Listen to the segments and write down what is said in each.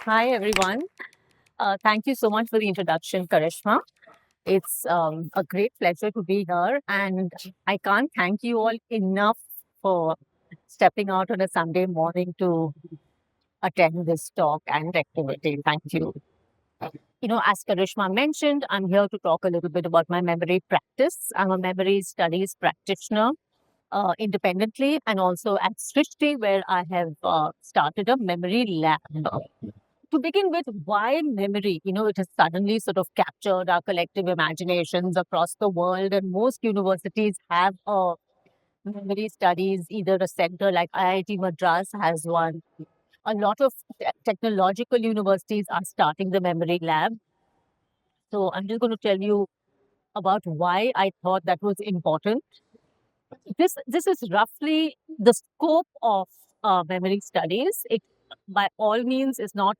Hi, everyone. Thank you so much for the introduction, Karishma. It's a great pleasure to be here, and I can't thank you all enough for stepping out on a Sunday morning to attend this talk and activity. Thank you. As Karishma mentioned, I'm here to talk a little bit about my memory practice. I'm a memory studies practitioner independently and also at Srishti, where I have started a memory lab. To begin with, why memory? It has suddenly sort of captured our collective imaginations across the world, and most universities have a memory studies, either a center like IIT Madras has one. A lot of technological universities are starting the memory lab. So I'm just going to tell you about why I thought that was important. This is roughly the scope of memory studies. It by all means is not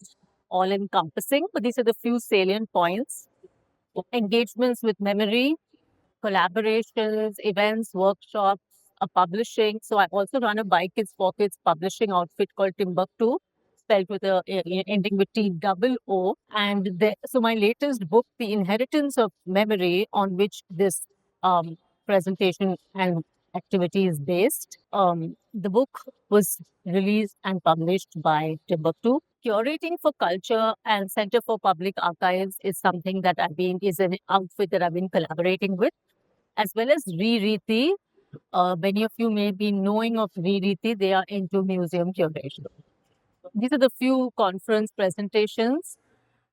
all encompassing, but these are the few salient points. Engagements with memory, collaborations, events, workshops, publishing. So I also run a By Kids for Kids publishing outfit called Timbuktu, spelled with ending with T double O. And so my latest book, The Inheritance of Memory, on which this presentation and activity is based. The book was released and published by Timbuktu. Curating for Culture and Center for Public Archives is something that is an outfit that I've been collaborating with, as well as Ririti. Many of you may be knowing of Ririti. They are into museum curation. These are the few conference presentations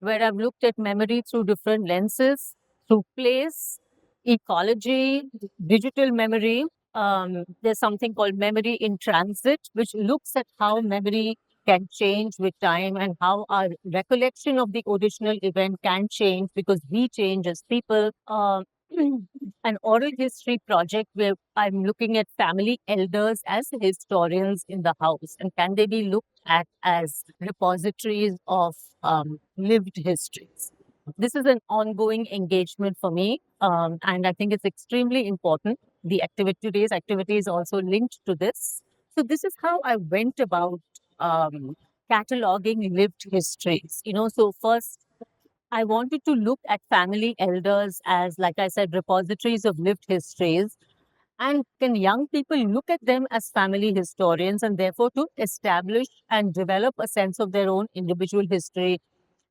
where I've looked at memory through different lenses, through place, ecology, digital memory. There's something called memory in transit, which looks at how memory can change with time and how our recollection of the original event can change because we change as people. An oral history project where I'm looking at family elders as historians in the house, and can they be looked at as repositories of lived histories. This is an ongoing engagement for me, and I think it's extremely important. The today's activity is also linked to this. So this is how I went about cataloging lived histories. So first I wanted to look at family elders as, like I said, repositories of lived histories. And can young people look at them as family historians and therefore to establish and develop a sense of their own individual history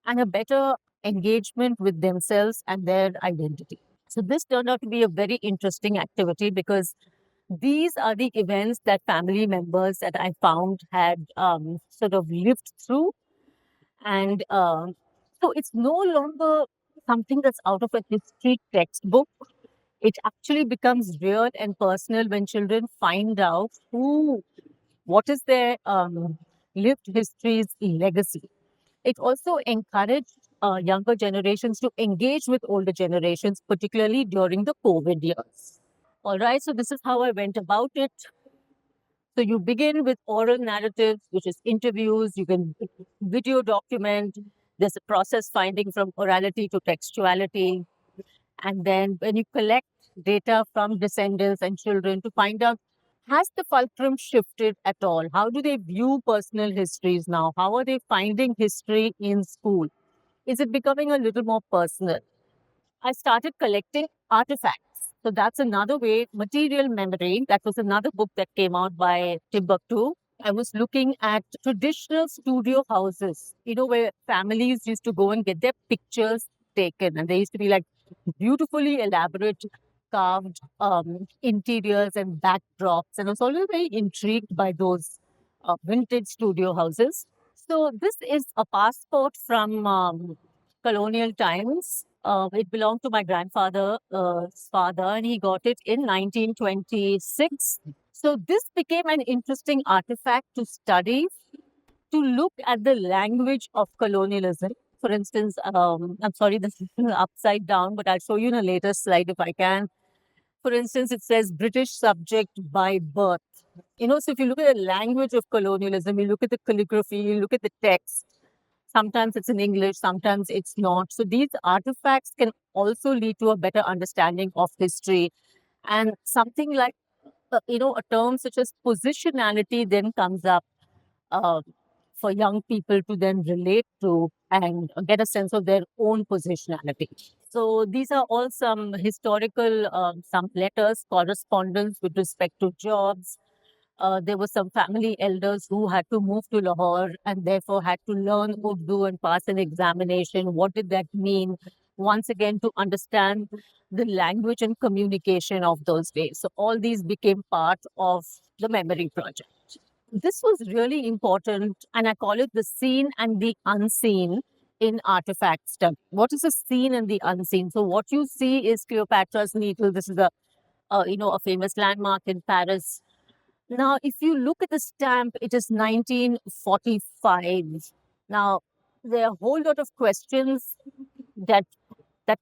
and a better engagement with themselves and their identity? So, this turned out to be a very interesting activity because these are the events that family members that I found had sort of lived through and so it's no longer something that's out of a history textbook. It actually becomes real and personal when children find out what is their lived history's legacy. It also encouraged younger generations to engage with older generations, particularly during the COVID years. All right, so this is how I went about it. So you begin with oral narratives, which is interviews. You can video document. There's a process finding from orality to textuality. And then when you collect data from descendants and children to find out, has the fulcrum shifted at all? How do they view personal histories now? How are they finding history in school? Is it becoming a little more personal? I started collecting artifacts. So that's another way, material memory. That was another book that came out by Timbuktu. I was looking at traditional studio houses, where families used to go and get their pictures taken. And they used to be like beautifully elaborate, carved interiors and backdrops. And I was always very intrigued by those vintage studio houses. So this is a passport from colonial times. It belonged to my grandfather's father, and he got it in 1926. So this became an interesting artifact to study, to look at the language of colonialism. For instance, I'm sorry, this is upside down, but I'll show you in a later slide if I can. For instance, it says British subject by birth. So if you look at the language of colonialism, you look at the calligraphy, you look at the text, sometimes it's in English, sometimes it's not. So these artifacts can also lead to a better understanding of history. And something like, a term such as positionality then comes up. Uh, for young people to then relate to and get a sense of their own positionality. So these are all some historical, some letters, correspondence with respect to jobs. There were some family elders who had to move to Lahore and therefore had to learn Urdu and pass an examination. What did that mean? Once again, to understand the language and communication of those days. So all these became part of the memory project. This was really important, and I call it the seen and the unseen in artifact study. What is the seen and the unseen? So what you see is Cleopatra's Needle. This is a famous landmark in Paris. Now, if you look at the stamp, it is 1945. Now, there are a whole lot of questions that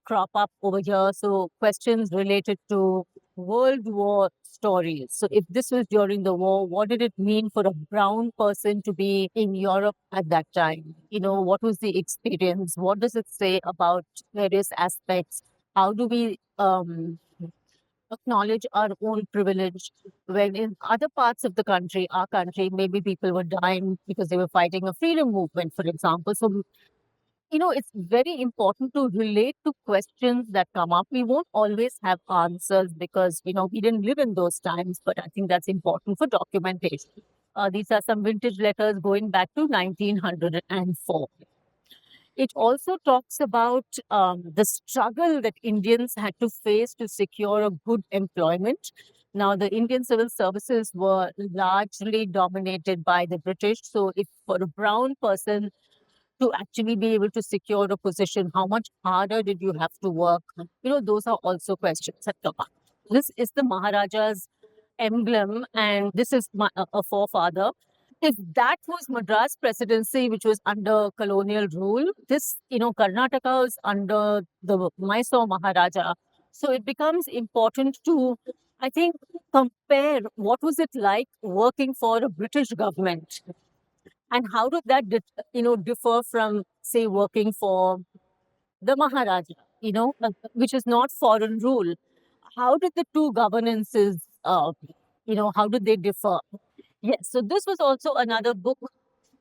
crop up over here. So questions related to World War stories. So if this was during the war, what did it mean for a brown person to be in Europe at that time? What was the experience? What does it say about various aspects? How do we acknowledge our own privilege when in other parts of the country, our country, maybe people were dying because they were fighting a freedom movement, for example. So it's very important to relate to questions that come up. We won't always have answers because, we didn't live in those times, but I think that's important for documentation. These are some vintage letters going back to 1904. It also talks about the struggle that Indians had to face to secure a good employment. Now, the Indian civil services were largely dominated by the British. So, if for a brown person to actually be able to secure a position, how much harder did you have to work? Those are also questions that come up. This is the Maharaja's emblem, and this is a forefather. If that was Madras presidency, which was under colonial rule, Karnataka was under the Mysore Maharaja. So it becomes important to, I think, compare what was it like working for a British government and how did that, differ from, say, working for the Maharaja, which is not foreign rule. How did the two governances, how did they differ? Yes, so this was also another book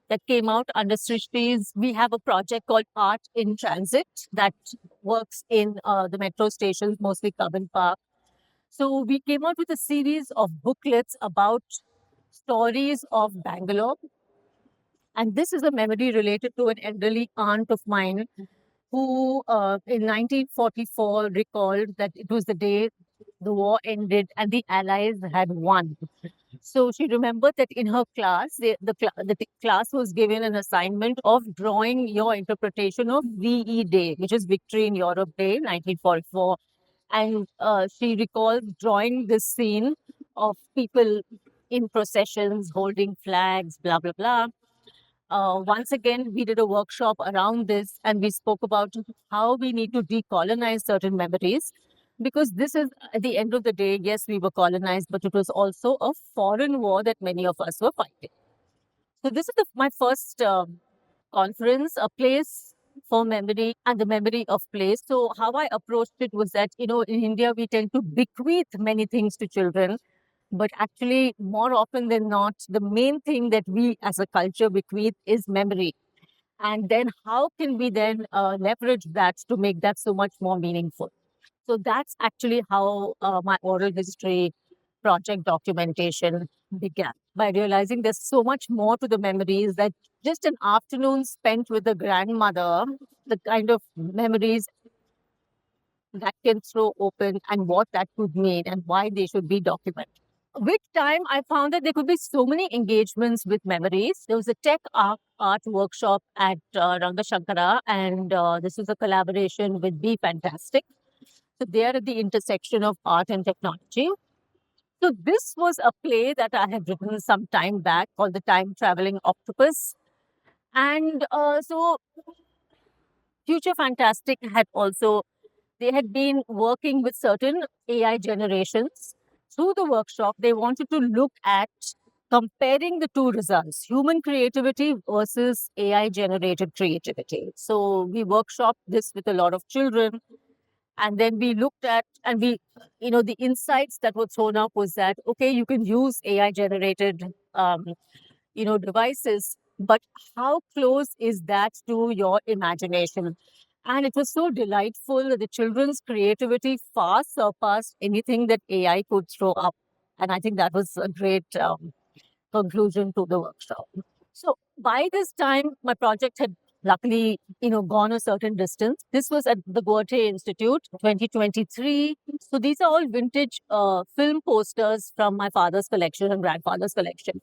that came out under Srishti's. We have a project called Art in Transit that works in the metro stations, mostly Cubbon Park. So we came out with a series of booklets about stories of Bangalore. And this is a memory related to an elderly aunt of mine who in 1944 recalled that it was the day the war ended and the Allies had won. So she remembered that in her class, the class was given an assignment of drawing your interpretation of VE Day, which is Victory in Europe Day, 1944. And she recalls drawing this scene of people in processions holding flags, blah, blah, blah. Once again, we did a workshop around this and we spoke about how we need to decolonize certain memories. Because this is, at the end of the day, yes, we were colonized, but it was also a foreign war that many of us were fighting. So, this is my first conference, a place for memory and the memory of place. So, how I approached it was that, in India, we tend to bequeath many things to children. But actually, more often than not, the main thing that we as a culture bequeath is memory. And then how can we then leverage that to make that so much more meaningful? So that's actually how my oral history project documentation began, by realizing there's so much more to the memories that just an afternoon spent with the grandmother, the kind of memories that can throw open and what that could mean and why they should be documented. With time, I found that there could be so many engagements with memories. There was a tech art workshop at Ranga Shankara, and this was a collaboration with Be Fantastic. So they are at the intersection of art and technology. So this was a play that I had written some time back called The Time Traveling Octopus. And so Future Fantastic had also, they had been working with certain AI generations. Through the workshop, they wanted to look at comparing the two results, human creativity versus AI generated creativity. So we workshopped this with a lot of children. And then we looked at, and the insights that were thrown up was that, okay, you can use AI generated, devices, but how close is that to your imagination? And it was so delightful that the children's creativity far surpassed anything that AI could throw up. And I think that was a great conclusion to the workshop. So by this time, my project had luckily, gone a certain distance. This was at the Goethe Institute, 2023. So these are all vintage film posters from my father's collection and grandfather's collection.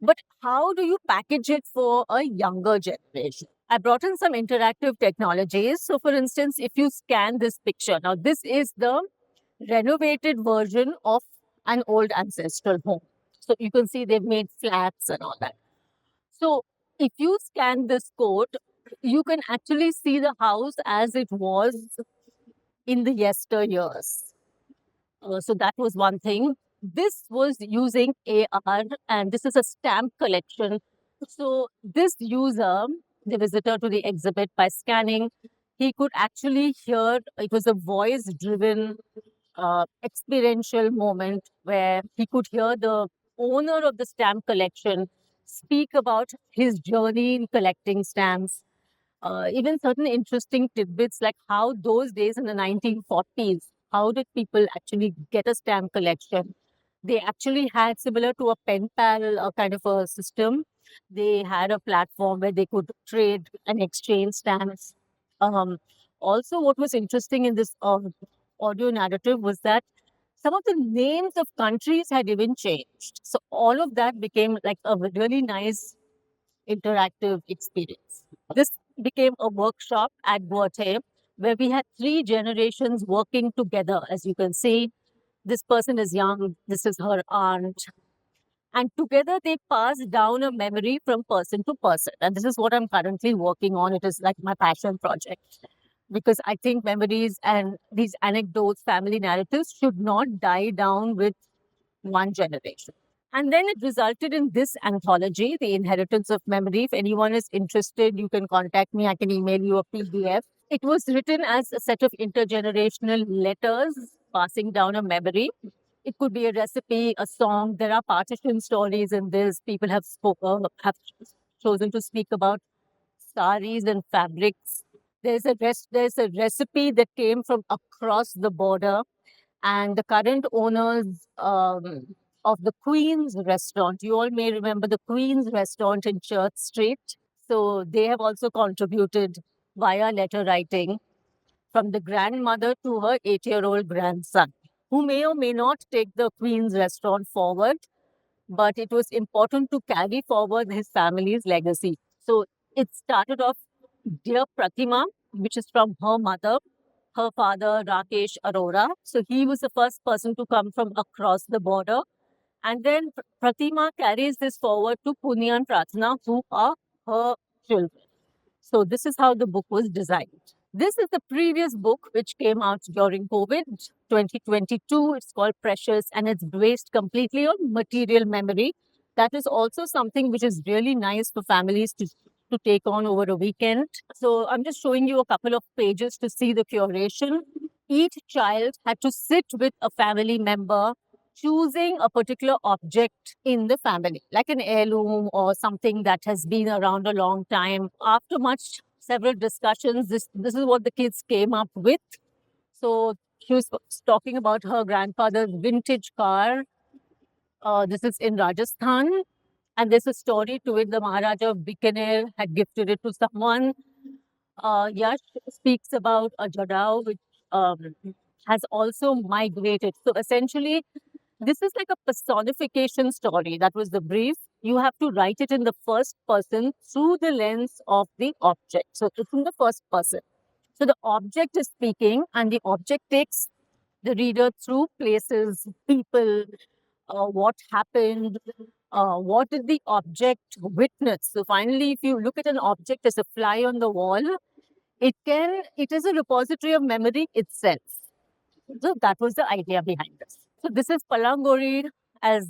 But how do you package it for a younger generation? I brought in some interactive technologies. So, for instance, if you scan this picture, now this is the renovated version of an old ancestral home. So, you can see they've made flats and all that. So, if you scan this code, you can actually see the house as it was in the yesteryears. So that was one thing. This was using AR, and this is a stamp collection. So this user, the visitor to the exhibit, by scanning, he could actually hear. It was a voice-driven, experiential moment where he could hear the owner of the stamp collection speak about his journey in collecting stamps, even certain interesting tidbits like how those days in the 1940s, how did people actually get a stamp collection? They actually had, similar to a pen pal kind of a system, they had a platform where they could trade and exchange stamps. Um, Also, what was interesting in this audio narrative was that some of the names of countries had even changed. So all of that became like a really nice interactive experience. This became a workshop at Goethe where we had three generations working together. As you can see, this person is young, this is her aunt, and together they pass down a memory from person to person. And this is what I'm currently working on. It is like my passion project because I think memories and these anecdotes, family narratives should not die down with one generation. And then it resulted in this anthology, The Inheritance of Memory. If anyone is interested, you can contact me. I can email you a PDF. It was written as a set of intergenerational letters passing down a memory. It could be a recipe, a song. There are partition stories in this. People have chosen to speak about saris and fabrics. There's a recipe that came from across the border, and the current owners of the Queen's restaurant. You all may remember the Queen's restaurant in Church Street. So they have also contributed via letter writing from the grandmother to her 8-year-old grandson, who may or may not take the Queen's restaurant forward, but it was important to carry forward his family's legacy. So it started off Dear Pratima, which is from her mother, her father, Rakesh Arora. So he was the first person to come from across the border. And then Pratima carries this forward to Punya and Pratna, who are her children. So this is how the book was designed. This is the previous book which came out during COVID 2022. It's called Precious and it's based completely on material memory. That is also something which is really nice for families to take on over a weekend. So I'm just showing you a couple of pages to see the curation. Each child had to sit with a family member choosing a particular object in the family, like an heirloom or something that has been around a long time. After several discussions, this is what the kids came up with. So she was talking about her grandfather's vintage car. This is in Rajasthan, and there's a story to it. The Maharaja of Bikaner had gifted it to someone. Yash speaks about a Jadao which has also migrated. So essentially, this is like a personification story. That was the brief. You have to write it in the first person through the lens of the object. So it's in the first person. So the object is speaking, and the object takes the reader through places, people, what happened, what did the object witness. So finally, if you look at an object as a fly on the wall, it is a repository of memory itself. So that was the idea behind this. So this is Palangori, as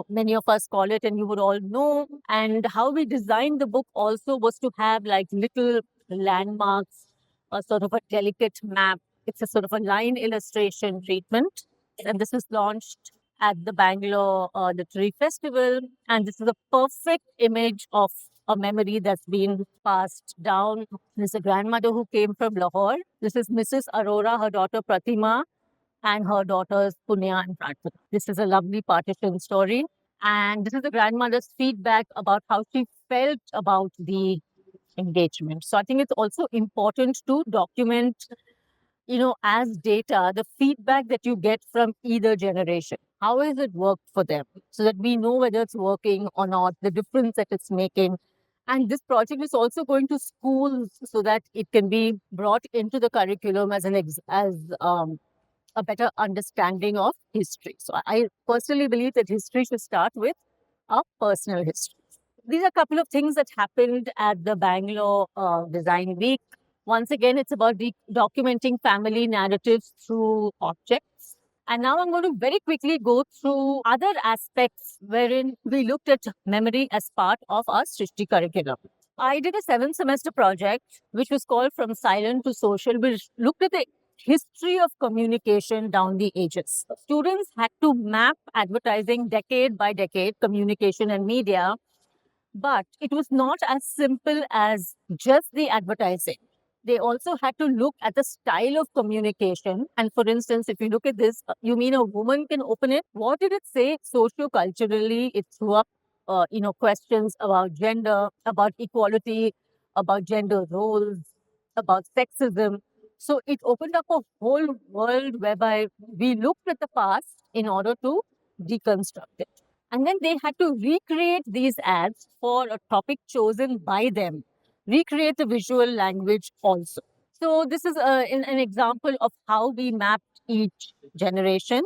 many of us call it, and you would all know. And how we designed the book also was to have like little landmarks, a sort of a delicate map. It's a sort of a line illustration treatment, and this was launched at the Bangalore Literary Festival. And this is a perfect image of a memory that's been passed down. There's a grandmother who came from Lahore. This is Mrs. Arora, her daughter Pratima, and her daughters Punya and Pratma. This is a lovely partition story. And this is the grandmother's feedback about how she felt about the engagement. So I think it's also important to document, as data, the feedback that you get from either generation. How has it worked for them? So that we know whether it's working or not, the difference that it's making. And this project is also going to schools so that it can be brought into the curriculum as a better understanding of history. So I personally believe that history should start with a personal history. These are a couple of things that happened at the Bangalore Design Week. Once again, it's about documenting family narratives through objects. And now I'm going to very quickly go through other aspects wherein we looked at memory as part of our Srishti curriculum. I did a 7-semester project which was called From Silent to Social, which looked at the history of communication down the ages. Students had to map advertising decade by decade, communication and media, but it was not as simple as just the advertising. They also had to look at the style of communication. And for instance, if you look at this, you mean a woman can open it? What did it say socio-culturally? It threw up, questions about gender, about equality, about gender roles, about sexism. So it opened up a whole world whereby we looked at the past in order to deconstruct it. And then they had to recreate these ads for a topic chosen by them, recreate the visual language also. So this is an example of how we mapped each generation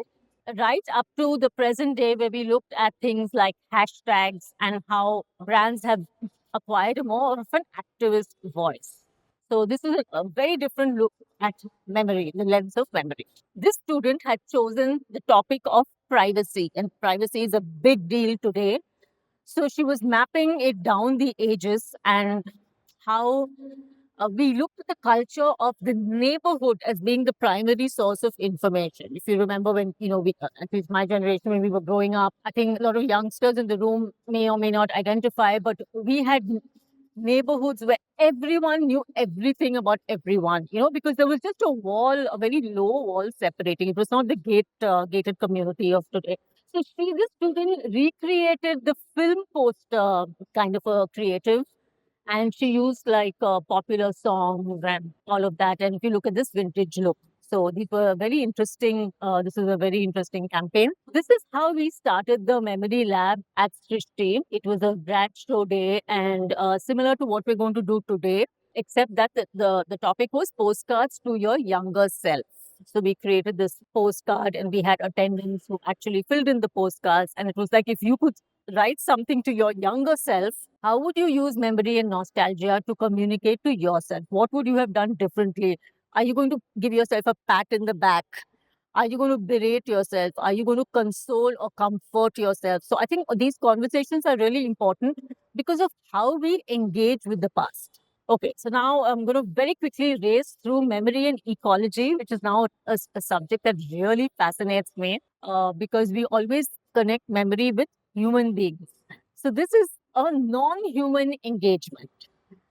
right up to the present day, where we looked at things like hashtags and how brands have acquired a more of an activist voice. So this is a very different look at memory, the lens of memory. This student had chosen the topic of privacy, and privacy is a big deal today. So she was mapping it down the ages and how we looked at the culture of the neighborhood as being the primary source of information. If you remember when, at least my generation, when we were growing up, I think a lot of youngsters in the room may or may not identify, but we had neighborhoods where everyone knew everything about everyone, because there was just a wall, a very low wall separating. It was not the gated community of today. So this student recreated the film poster kind of a creative, and she used like popular songs and all of that. And if you look at this vintage look, so these were very interesting. This is a very interesting campaign. This is how we started the memory lab at Srishti. It was a grad show day, and similar to what we're going to do today, except that the topic was postcards to your younger self. So we created this postcard and we had attendants who actually filled in the postcards. And it was like, if you could write something to your younger self, how would you use memory and nostalgia to communicate to yourself? What would you have done differently? Are you going to give yourself a pat in the back? Are you going to berate yourself? Are you going to console or comfort yourself? So I think these conversations are really important because of how we engage with the past. Okay, so now I'm going to very quickly race through memory and ecology, which is now a subject that really fascinates me because we always connect memory with human beings. So this is a non-human engagement.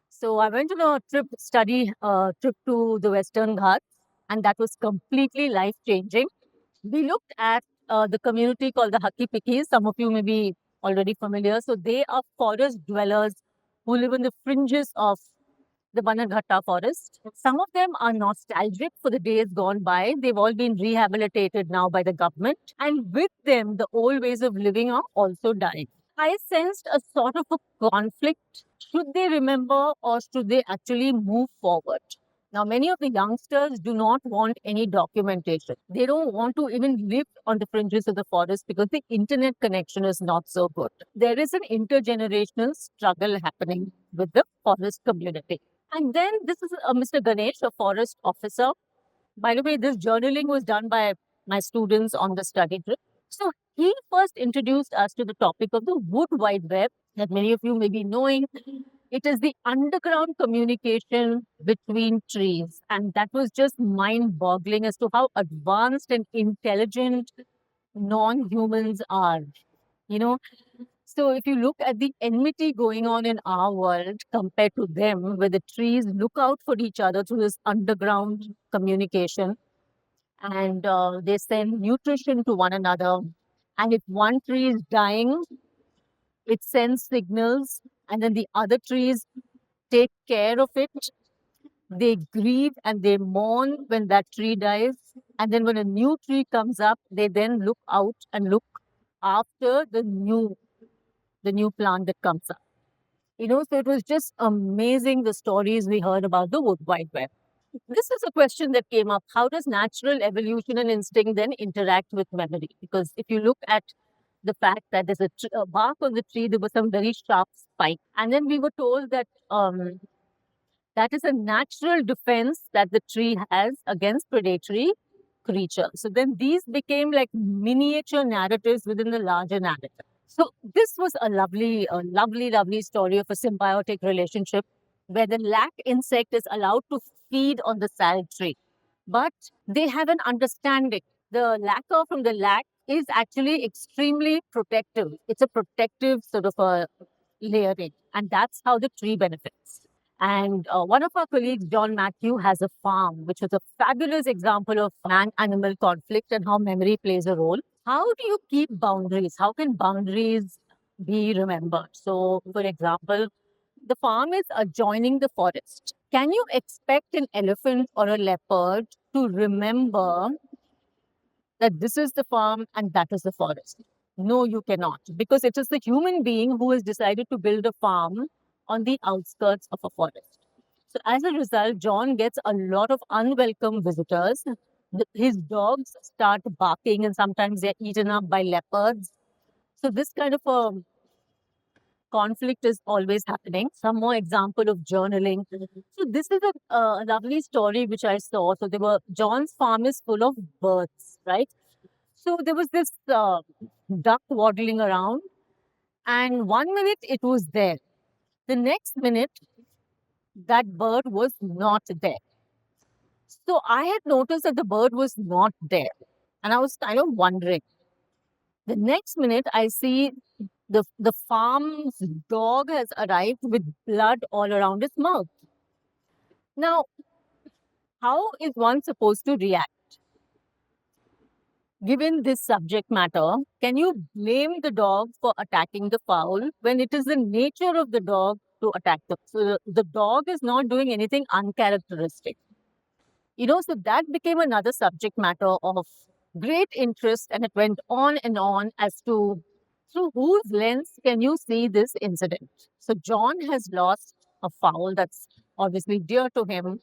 So I went on a trip to the Western Ghats, and that was completely life-changing. We looked at the community called the Haki Pikis. Some of you may be already familiar. So they are forest dwellers who live in the fringes of the Bannerghatta forest. Some of them are nostalgic for the days gone by. They've all been rehabilitated now by the government. And with them, the old ways of living are also dying. I sensed a sort of a conflict. Should they remember or should they actually move forward? Now, many of the youngsters do not want any documentation. They don't want to even live on the fringes of the forest because the internet connection is not so good. There is an intergenerational struggle happening with the forest community. And then this is Mr. Ganesh, a forest officer. By the way, this journaling was done by my students on the study trip. So he first introduced us to the topic of the wood wide web that many of you may be knowing. It is the underground communication between trees. And that was just mind boggling as to how advanced and intelligent non-humans are, you know. So if you look at the enmity going on in our world compared to them, where the trees look out for each other through this underground communication, and they send nutrition to one another. And if one tree is dying, it sends signals, and then the other trees take care of it. They grieve and they mourn when that tree dies. And then when a new tree comes up, they then look out and look after the new plant that comes up. So it was just amazing the stories we heard about the Wood Wide Web. This is a question that came up. How does natural evolution and instinct then interact with memory? Because if you look at the fact that there's a bark on the tree, there was some very sharp spike. And then we were told that that is a natural defense that the tree has against predatory creatures. So then these became like miniature narratives within the larger narrative. So this was a lovely story of a symbiotic relationship where the lac insect is allowed to feed on the sal tree, but they have an understanding. The lacquer from the lac is actually extremely protective. It's a protective sort of a layering, and that's how the tree benefits. And one of our colleagues, John Matthew, has a farm, which is a fabulous example of man animal conflict and how memory plays a role. How do you keep boundaries? How can boundaries be remembered? So, for example, the farm is adjoining the forest. Can you expect an elephant or a leopard to remember that this is the farm and that is the forest? No, you cannot, because it is the human being who has decided to build a farm on the outskirts of a forest. So, as a result, John gets a lot of unwelcome visitors. His dogs start barking, and sometimes they're eaten up by leopards. So, this kind of a conflict is always happening. Some more example of journaling. So, this is a lovely story which I saw. So, there were John's farm is full of birds, right? So, there was this duck waddling around, and 1 minute it was there. The next minute, that bird was not there. So I had noticed that the bird was not there. And I was kind of wondering. The next minute, I see the farm's dog has arrived with blood all around his mouth. Now, how is one supposed to react? Given this subject matter, can you blame the dog for attacking the fowl when it is the nature of the dog to attack the? So the dog is not doing anything uncharacteristic. So that became another subject matter of great interest, and it went on and on as to through whose lens can you see this incident. So John has lost a fowl that's obviously dear to him,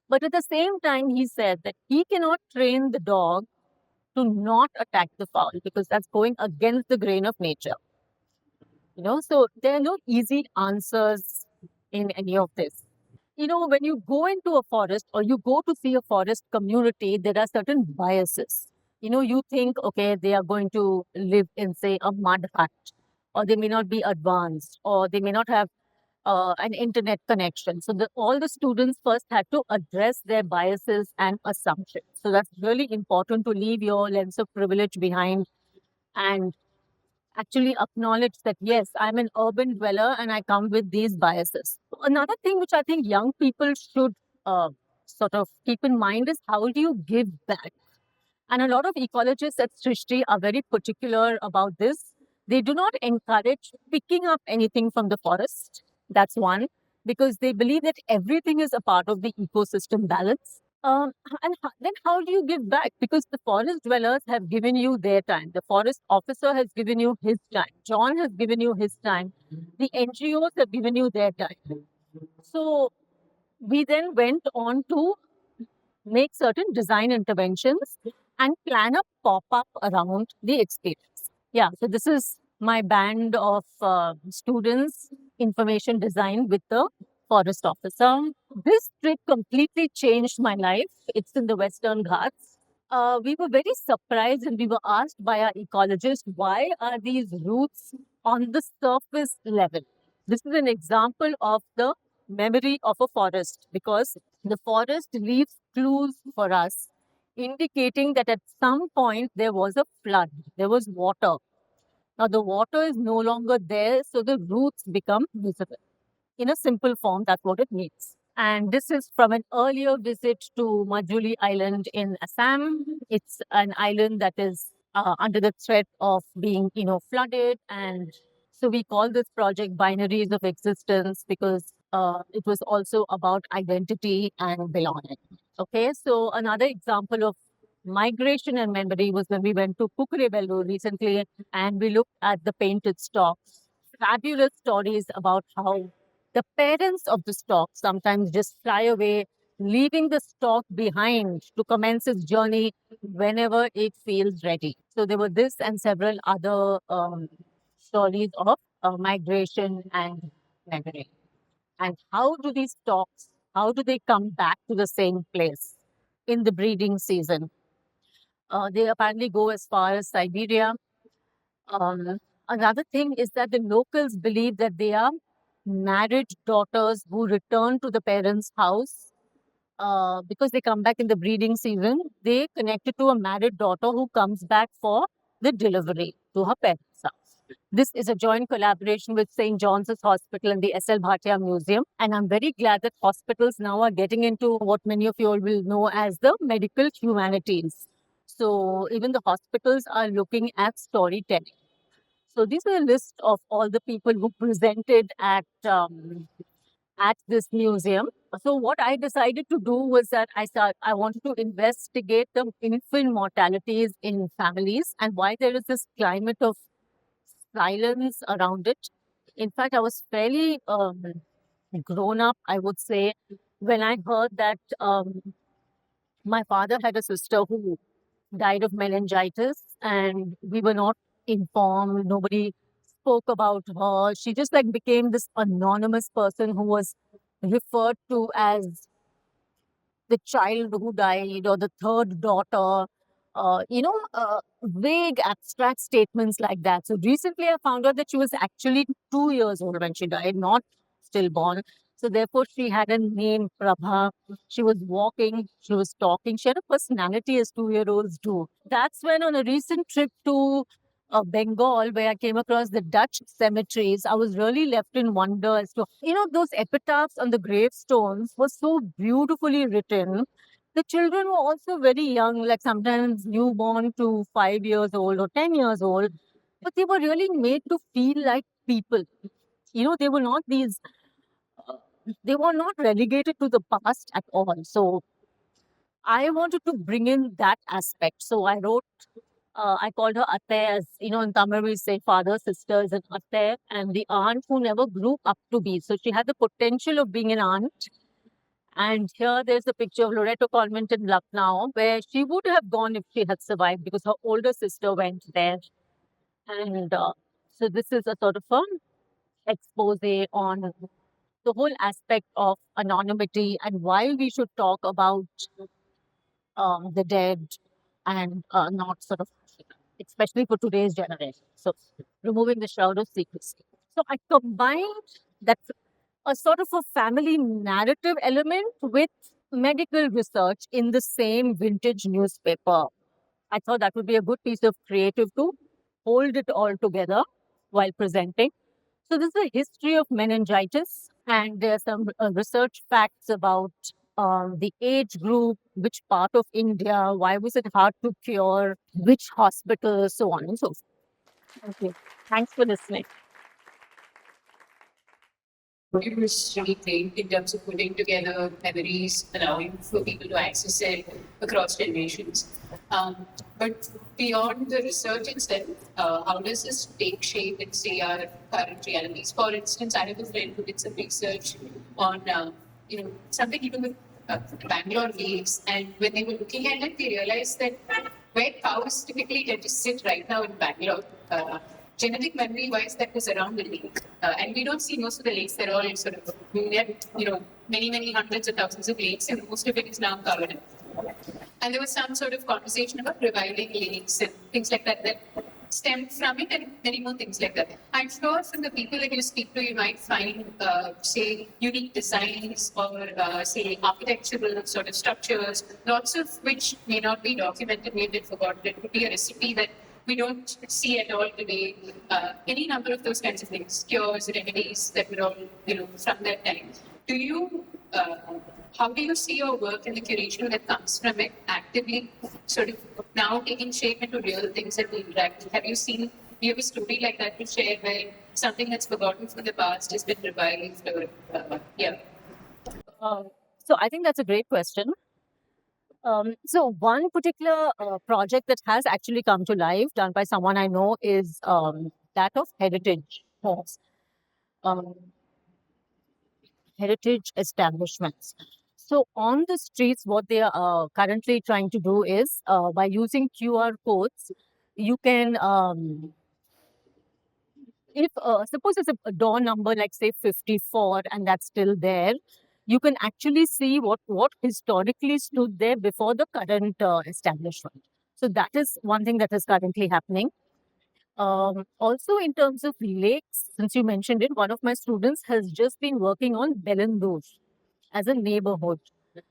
but at the same time, he said that he cannot train the dog to not attack the fowl because that's going against the grain of nature. So there are no easy answers in any of this. When you go into a forest or you go to see a forest community, there are certain biases. You think, okay, they are going to live in, say, a mud hut, or they may not be advanced, or they may not have an internet connection. So all the students first had to address their biases and assumptions. So that's really important to leave your lens of privilege behind and actually acknowledge that, yes, I'm an urban dweller and I come with these biases. Another thing which I think young people should sort of keep in mind is how do you give back? And a lot of ecologists at Srishti are very particular about this. They do not encourage picking up anything from the forest. That's one, because they believe that everything is a part of the ecosystem balance. Then how do you give back? Because the forest dwellers have given you their time. The forest officer has given you his time. John has given you his time. The NGOs have given you their time. So we then went on to make certain design interventions and plan a pop-up around the experience. Yeah, so this is my band of students, information design with the forest officer. This trip completely changed my life. It's in the Western Ghats. We were very surprised and we were asked by our ecologist, why are these roots on the surface level? This is an example of the memory of a forest because the forest leaves clues for us indicating that at some point there was a flood, there was water. Now the water is no longer there, so the roots become visible. In a simple form, that's what it means. And this is from an earlier visit to Majuli Island in Assam. It's an island that is under the threat of being, flooded. And so we call this project Binaries of Existence because it was also about identity and belonging. Okay, so another example of migration and memory was when we went to Kukurebelu recently and we looked at the painted stalks. Fabulous stories about how the parents of the stork sometimes just fly away, leaving the stork behind to commence its journey whenever it feels ready. So there were this and several other stories of migration and memory. And how do these storks, how do they come back to the same place in the breeding season? They apparently go as far as Siberia. Um, Another thing is that the locals believe that they are married daughters who return to the parents' house because they come back in the breeding season. They connect it to a married daughter who comes back for the delivery to her parents' house. This is a joint collaboration with St. John's Hospital and the S.L. Bhatia Museum. And I'm very glad that hospitals now are getting into what many of you all will know as the medical humanities. So even the hospitals are looking at storytelling. So these are a list of all the people who presented at this museum. So what I decided to do was that I wanted to investigate the infant mortalities in families and why there is this climate of silence around it. In fact, I was fairly grown up, I would say, when I heard that my father had a sister who died of meningitis and we were not informed. Nobody spoke about her. She just like became this anonymous person who was referred to as the child who died or the third daughter. Vague abstract statements like that. So recently I found out that she was actually 2 years old when she died, not stillborn. So therefore she had a name, Prabha. She was walking, she was talking. She had a personality as 2-year-olds do. That's when on a recent trip to Bengal, where I came across the Dutch cemeteries, I was really left in wonder as to, those epitaphs on the gravestones were so beautifully written. The children were also very young, like sometimes newborn to 5 years old or 10 years old, but they were really made to feel like people. They were not they were not relegated to the past at all. So I wanted to bring in that aspect. So I called her Atte, as in Tamil we say father, sisters, and Atte, and the aunt who never grew up to be. So she had the potential of being an aunt. And here there's a picture of Loreto Convent in Lucknow, where she would have gone if she had survived because her older sister went there. And so this is a sort of expose on the whole aspect of anonymity and why we should talk about the dead and not sort of, especially for today's generation. So removing the shroud of secrecy. So I combined that a sort of a family narrative element with medical research in the same vintage newspaper. I thought that would be a good piece of creative to hold it all together while presenting. So this is a history of meningitis, and there are some research facts about the age group, which part of India, why was it hard to cure, which hospital, so on and so forth. Okay, thanks for listening. It was really great in terms of putting together memories, allowing for people to access it across generations. But beyond the research itself, how does this take shape in, say, our current realities? For instance, I have a friend who did some research on, something to do with Bangalore lakes, and when they were looking at it, they realized that where cows typically tend to sit right now in Bangalore. Genetic memory wise, that was around the lake. And we don't see most of the lakes, they're all sort of, we have, many, many hundreds of thousands of lakes, and most of it is now covered. And there was some sort of conversation about reviving lakes and things like that stem from it, and many more things like that. I'm sure from the people that you speak to, you might find, say, unique designs or, say, architectural sort of structures, lots of which may not be documented, may have been forgotten. It could be a recipe that we don't see at all today. Any number of those kinds of things, cures, remedies that were all, from that time. Do you, how do you see your work and the curation that comes from it actively sort of now taking shape into real things that we interact with? Have you seen, do you have a story like that to share where something that's forgotten from the past has been revived? Or, yeah. So I think that's a great question. So one particular project that has actually come to life, done by someone I know, is that of heritage homes, um, heritage establishments. So on the streets, what they are currently trying to do is by using QR codes, you can, if suppose it's a door number like say 54 and that's still there, you can actually see what historically stood there before the current establishment. So that is one thing that is currently happening. Also, in terms of lakes, since you mentioned it, one of my students has just been working on Belandur as a neighborhood.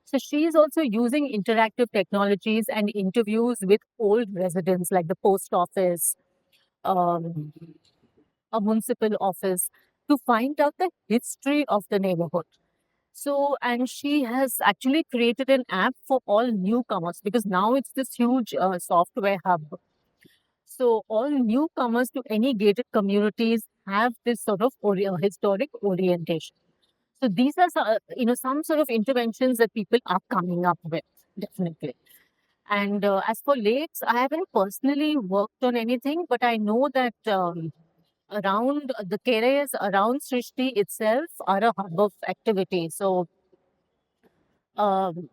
So she is also using interactive technologies and interviews with old residents like the post office, um, a municipal office, to find out the history of the neighborhood. So, and she has actually created an app for all newcomers because now it's this huge software hub. So, all newcomers to any gated communities have this sort of historic orientation. So, these are some sort of interventions that people are coming up with, definitely. And as for lakes, I haven't personally worked on anything, but I know that around the areas around Srishti itself are a hub of activity. So um,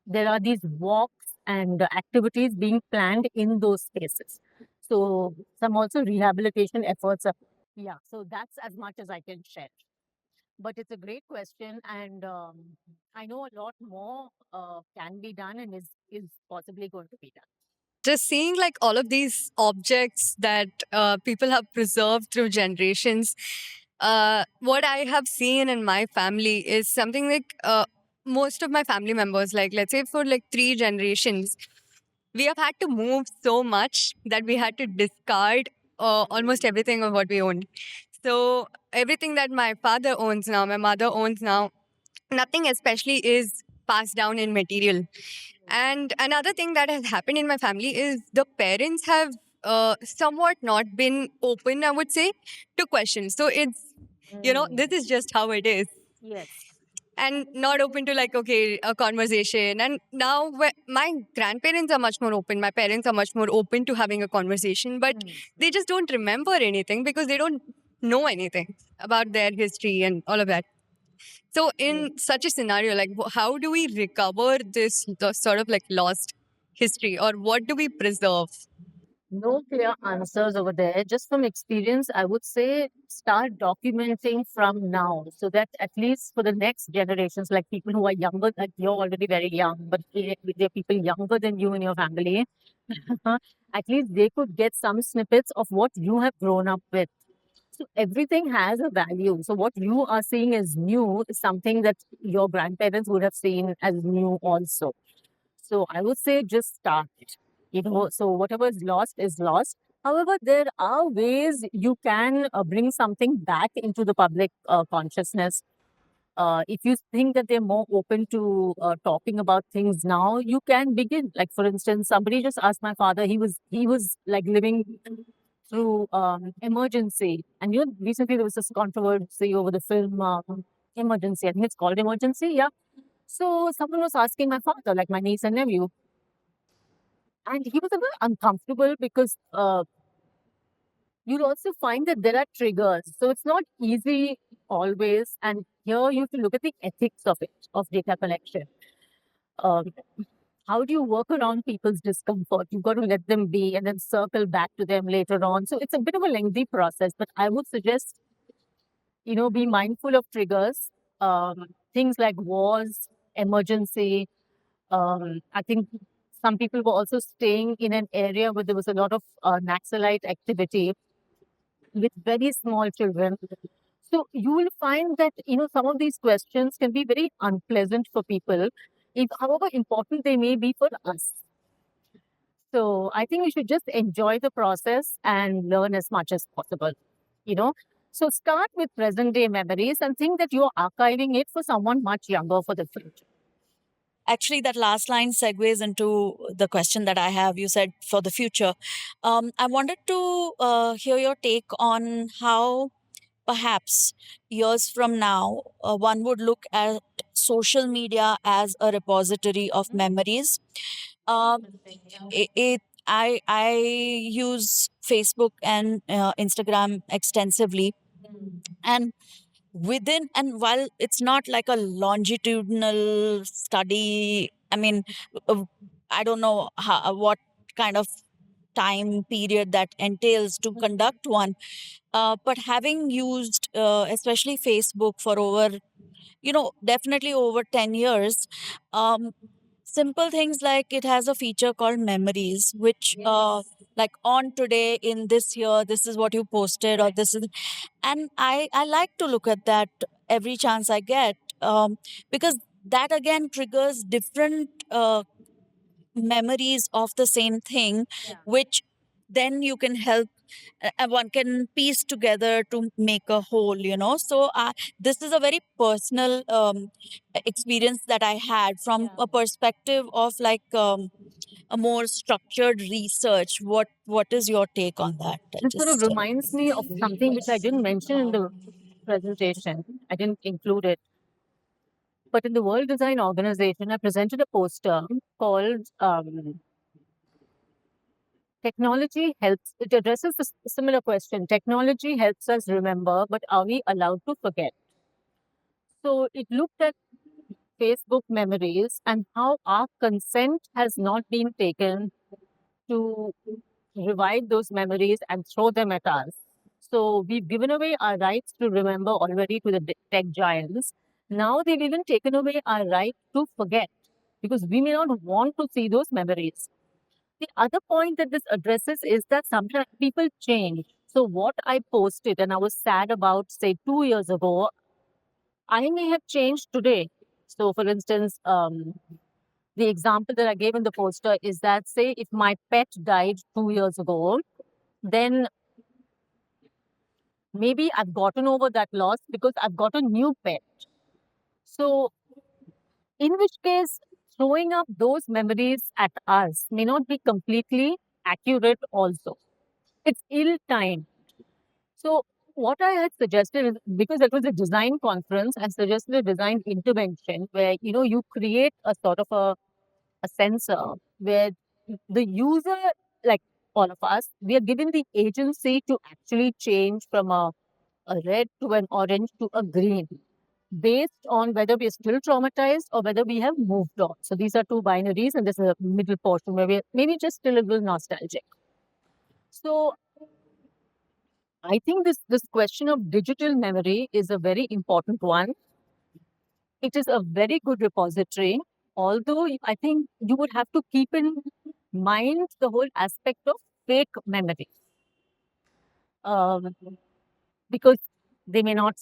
there are these walks and activities being planned in those spaces. So some also rehabilitation efforts are, yeah. So that's as much as I can share. But it's a great question, and I know a lot more can be done and is possibly going to be done. Just seeing like all of these objects that people have preserved through generations, what I have seen in my family is something like most of my family members, like let's say for like 3 generations, we have had to move so much that we had to discard almost everything of what we owned. So everything that my father owns now, my mother owns now, nothing especially is passed down in material. And another thing that has happened in my family is the parents have somewhat not been open, I would say, to questions. So it's, this is just how it is. Yes. And not open to like, okay, a conversation. And now my grandparents are much more open. My parents are much more open to having a conversation, but they just don't remember anything because they don't know anything about their history and all of that. So, in such a scenario, like how do we recover the sort of like lost history, or what do we preserve? No clear answers over there. Just from experience, I would say start documenting from now so that at least for the next generations, like people who are younger, like you're already very young, but there are people younger than you in your family, at least they could get some snippets of what you have grown up with. So everything has a value. So what you are seeing as new is something that your grandparents would have seen as new also. So I would say just start. So whatever is lost is lost. However, there are ways you can bring something back into the public consciousness. If you think that they're more open to talking about things now, you can begin. Like for instance, somebody just asked my father. He was like living through Emergency, and recently there was this controversy over the film Emergency. I think it's called Emergency. Yeah. So someone was asking my father, like my niece and nephew, and he was a bit uncomfortable because you'll also find that there are triggers. So it's not easy always. And here you have to look at the ethics of it, of data collection. Um, how do you work around people's discomfort? You've got to let them be and then circle back to them later on. So it's a bit of a lengthy process, but I would suggest, be mindful of triggers, things like wars, emergency. I think Some people were also staying in an area where there was a lot of Naxalite activity with very small children. So you will find that, some of these questions can be very unpleasant for people, if, however important they may be for us. So I think we should just enjoy the process and learn as much as possible, you know. So start with present day memories and think that you're archiving it for someone much younger for the future. Actually, that last line segues into the question that I have. You said for the future. I wanted to hear your take on how perhaps years from now one would look at social media as a repository of memories. I use Facebook and Instagram extensively, and within, and while it's not like a longitudinal study, I mean, uh, I don't know what kind of time period that entails to conduct one, but having used especially Facebook for over, definitely over 10 years, um, simple things like it has a feature called memories, which like on today in this year, this is what you posted, or this is, and I like to look at that every chance I get, because that again triggers different memories of the same thing, which then you can help, one can piece together to make a whole, so this is a very personal experience that I had from a perspective of like a more structured research. What is your take on that? This sort of reminds me of something which I didn't mention in the presentation. I didn't include it. But in the World Design Organization, I presented a poster called Technology Helps. It addresses the similar question. Technology helps us remember, but are we allowed to forget? So it looked at Facebook memories and how our consent has not been taken to revive those memories and throw them at us. So we've given away our rights to remember already to the tech giants. Now they've even taken away our right to forget because we may not want to see those memories. The other point that this addresses is that sometimes people change. So what I posted and I was sad about, say, 2 years ago, I may have changed today. So, for instance, the example that I gave in the poster is that, say, if my pet died 2 years ago, then maybe I've gotten over that loss because I've got a new pet. So, in which case, throwing up those memories at us may not be completely accurate, also. It's ill timed. So, what I had suggested is because it was a design conference, I suggested a design intervention where you create a sort of a sensor where the user, like all of us, we are given the agency to actually change from a red to an orange to a green based on whether we are still traumatized or whether we have moved on. So these are two binaries, and this is a middle portion where we're maybe just still a little nostalgic. So I think this question of digital memory is a very important one. It is a very good repository, although I think you would have to keep in mind the whole aspect of fake memory, um, because they may not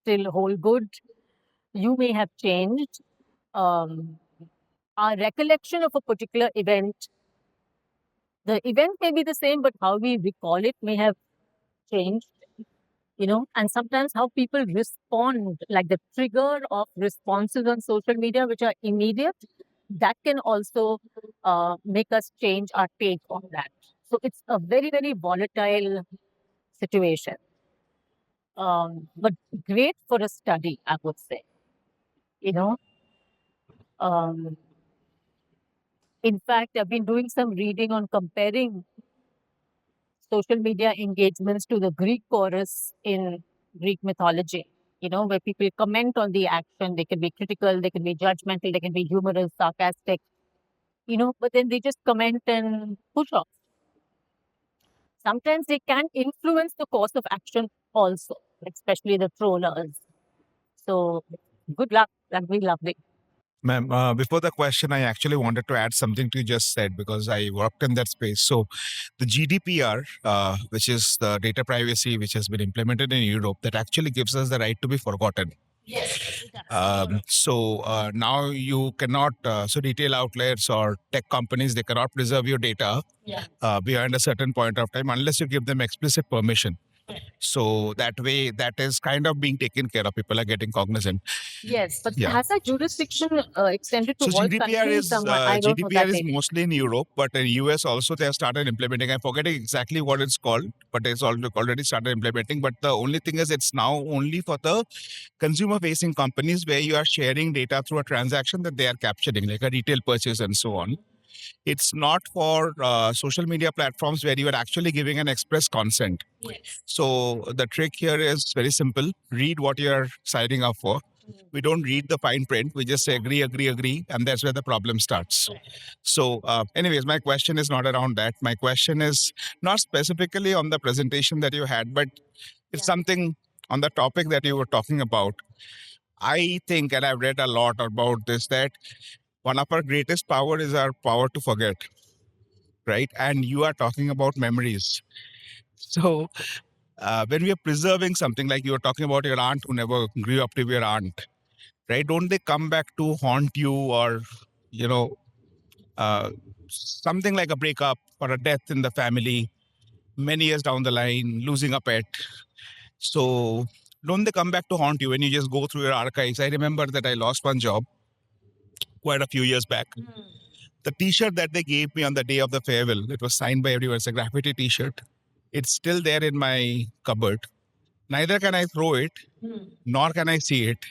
still hold good. You may have changed. Um, our recollection of a particular event, the event may be the same, but how we recall it may have changed. And sometimes how people respond, like the trigger of responses on social media, which are immediate, that can also make us change our take on that. So it's a very, very volatile situation, but great for a study, I would say. You know, um, in fact, I've been doing some reading on comparing social media engagements to the Greek chorus in Greek mythology, where people comment on the action. They can be critical, they can be judgmental, they can be humorous, sarcastic, but then they just comment and push off. Sometimes they can influence the course of action also, especially the trollers. So good luck. That'd be lovely. Ma'am, before the question, I actually wanted to add something to you just said because I worked in that space. So, the GDPR, which is the data privacy, which has been implemented in Europe, that actually gives us the right to be forgotten. Yes. So now you cannot, so retail outlets or tech companies, they cannot preserve your data beyond a certain point of time unless you give them explicit permission. So that way, that is kind of being taken care of. People are getting cognizant. Yes, but Yeah. has that jurisdiction extended to So all GDPR countries? is I don't know GDPR that is data. mostly in Europe, but in US also they have started implementing. I'm forgetting exactly what it's called, but it's already started implementing. But the only thing is, it's now only for the consumer-facing companies where you are sharing data through a transaction that they are capturing, like a retail purchase and so on. It's not for social media platforms where you are actually giving an express consent. Yes. So the trick here is very simple. Read what you're signing up for. We don't read the fine print. We just say agree, agree, agree. And that's where the problem starts. So anyways, my question is not around that. My question is not specifically on the presentation that you had, but it's something on the topic that you were talking about. I think, and I've read a lot about this, that one of our greatest power is our power to forget, right? And you are talking about memories. So when we are preserving something, like you were talking about your aunt who never grew up to be your aunt, right? Don't they come back to haunt you, or you know, uh, something like a breakup or a death in the family many years down the line, losing a pet? So don't they come back to haunt you when you just go through your archives? I remember that I lost one job quite a few years back. The T-shirt that they gave me on the day of the farewell, it was signed by everyone. It's a graffiti T-shirt. It's still there in my cupboard. Neither can I throw it, nor can I see it.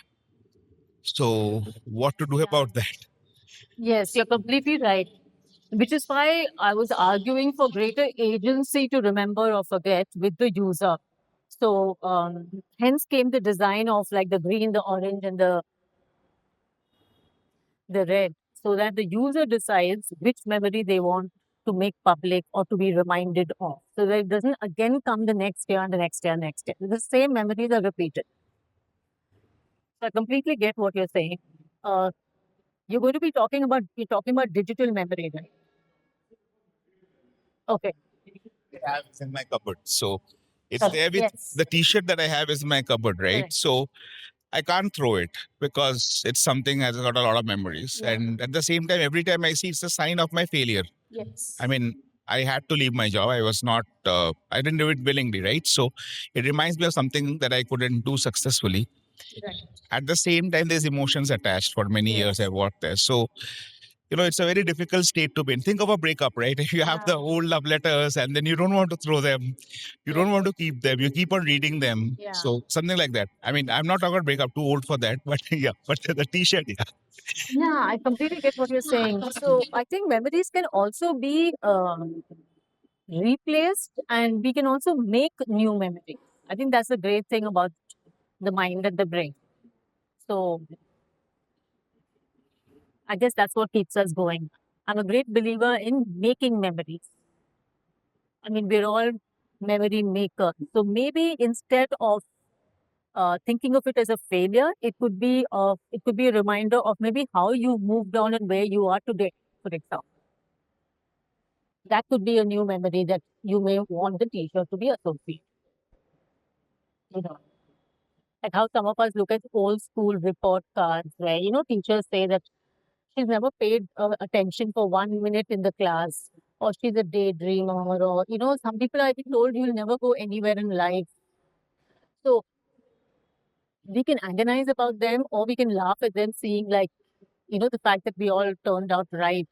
So what to do about that? Yes, you're completely right. Which is why I was arguing for greater agency to remember or forget with the user. So hence came the design of like the green, the orange, and the red, so that the user decides which memory they want to make public or to be reminded of. So that it doesn't again come the next year and the next year and next year. The same memories are repeated. So I completely get what you're saying. Uh, you're talking about digital memory, right? Okay. I have it in my cupboard. So it's Correct. there with Yes. the T-shirt that I have is in my cupboard, right? Correct. So I can't throw it because it's something has got a lot of memories. Yeah. And at the same time, every time I see, it's a sign of my failure. Yes. I mean, I had to leave my job. I was not, I didn't do it willingly, right? So it reminds me of something that I couldn't do successfully. Right. At the same time, there's emotions attached. For many years, I worked there. So, it's a very difficult state to be in. Think of a breakup, right? If you have the old love letters and then you don't want to throw them, you don't want to keep them, you keep on reading them. Yeah. So something like that. I mean, I'm not talking about breakup, too old for that, but yeah, but the T-shirt, yeah. Yeah, I completely get what you're saying. So I think memories can also be replaced, and we can also make new memories. I think that's the great thing about the mind and the brain. So I guess that's what keeps us going. I'm a great believer in making memories. I mean, we're all memory makers. So maybe instead of thinking of it as a failure, it could be a reminder of maybe how you moved on and where you are today, for example. That could be a new memory that you may want the teacher to be associated. You know, like how some of us look at old school report cards where, teachers say that she's never paid attention for 1 minute in the class, or she's a daydreamer, or, some people are even told you'll never go anywhere in life. So we can agonize about them, or we can laugh at them, seeing like, the fact that we all turned out right.